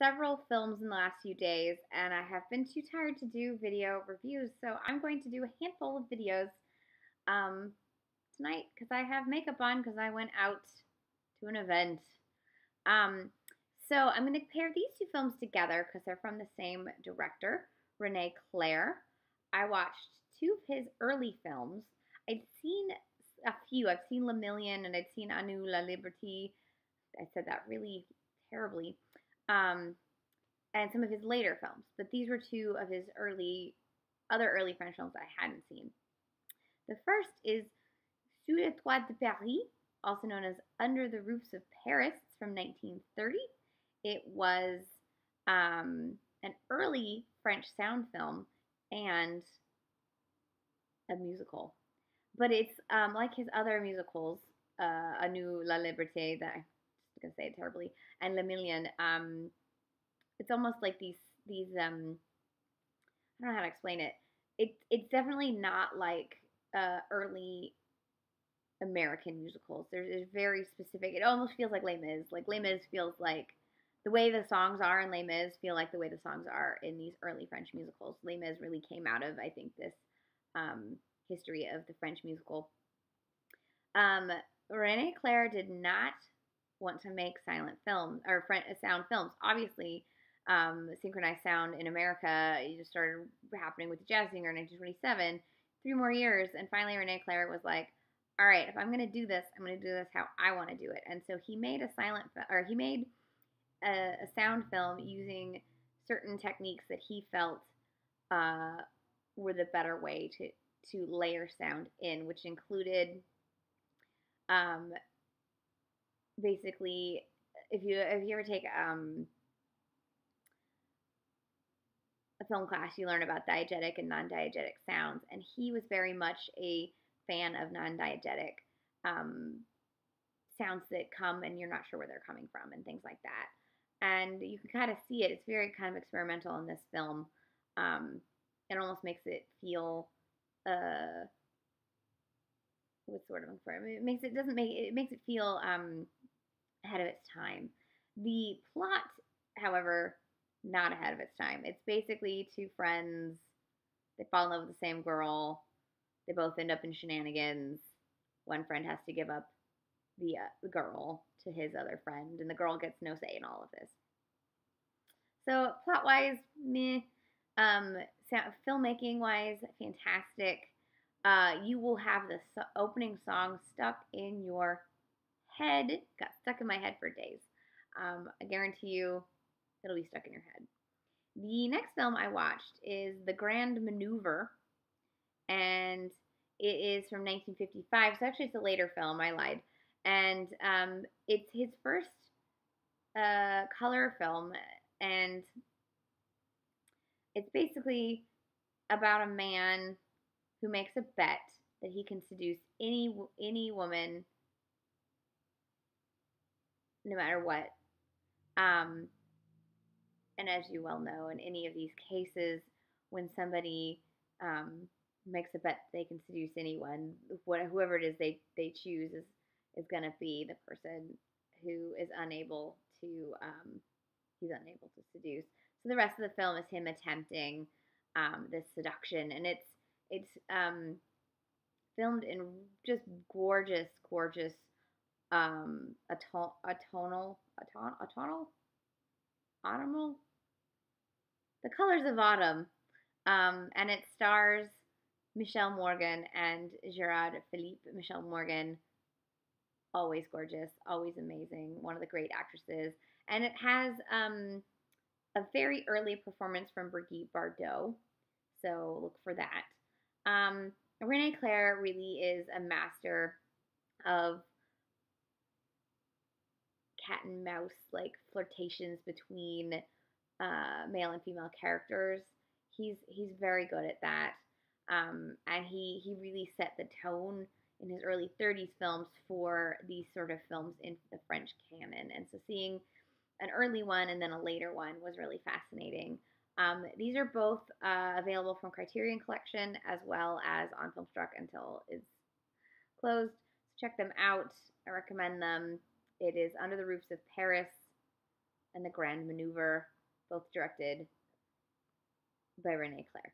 several films in the last few days, and I have been too tired to do video reviews, so I'm going to do a handful of videos um, tonight because I have makeup on because I went out to an event. Um, so I'm going to pair these two films together because they're from the same director, René Clair. I watched two of his early films. I'd seen a few. I've seen Le Million and I'd seen A Nous la Liberté. I said that really terribly. Um, and some of his later films, but these were two of his other early French films I hadn't seen. The first is Sous toits de Paris, also known as Under the Roofs of Paris. It's from 1930. It was an early French sound film and a musical. But it's like his other musicals, A Nous la Liberté, that I'm just going to say it terribly, and Le Million. It's almost like these I don't know how to explain it. It's definitely not like early American musicals. There's very specific. It almost feels like Les Mis. Like Les Mis feels like the way the songs are in Les Mis feel like the way the songs are in these early French musicals. Les Mis really came out of, I think, this history of the French musical. René Clair did not want to make silent films or sound films. Obviously, synchronized sound in America it just started happening with the Jazz Singer in 1927. 3 more years, and finally René Clair was like, "All right, if I'm going to do this, I'm going to do this how I want to do it." And so he made he made a sound film using certain techniques that he felt uh, were the better way to layer sound in, which included um, basically if you ever take a film class, you learn about diegetic and non-diegetic sounds, and he was very much a fan of non-diegetic um, sounds that come and you're not sure where they're coming from and things like that. And you can kind of see it. It's very kind of experimental in this film. It almost makes it feel what's sort of for it makes it doesn't make it makes it feel ahead of its time. The plot, however, not ahead of its time. It's basically two friends. They fall in love with the same girl. They both end up in shenanigans. One friend has to give up the girl to his other friend, and the girl gets no say in all of this. So plot wise, meh. Filmmaking wise, fantastic. You will have the opening song stuck in your head. Got stuck in my head for days. I guarantee you, it'll be stuck in your head. The next film I watched is The Grand Maneuver, and it is from 1955. So actually, it's a later film. I lied. And it's his first color film, and it's basically about a man who makes a bet that he can seduce any woman, no matter what. And as you well know, in any of these cases, when somebody makes a bet they can seduce anyone, whoever it is they choose is going to be the person who is unable to he's unable to seduce. So the rest of the film is him attempting this seduction, and it's filmed in just gorgeous, gorgeous autumnal, the colors of autumn, and it stars Michelle Morgan and Gerard Philippe. Michelle Morgan, always gorgeous, always amazing, one of the great actresses, and it has a very early performance from Brigitte Bardot, so look for that. René Clair really is a master of cat and mouse like flirtations between male and female characters. He's very good at that, and he really set the tone in his early 30s films for these sort of films in the French canon. And so seeing an early one and then a later one was really fascinating. These are both available from Criterion Collection as well as on Filmstruck until it's closed. So check them out. I recommend them. It is Under the Roofs of Paris, and The Grand Maneuver, both directed by René Clair.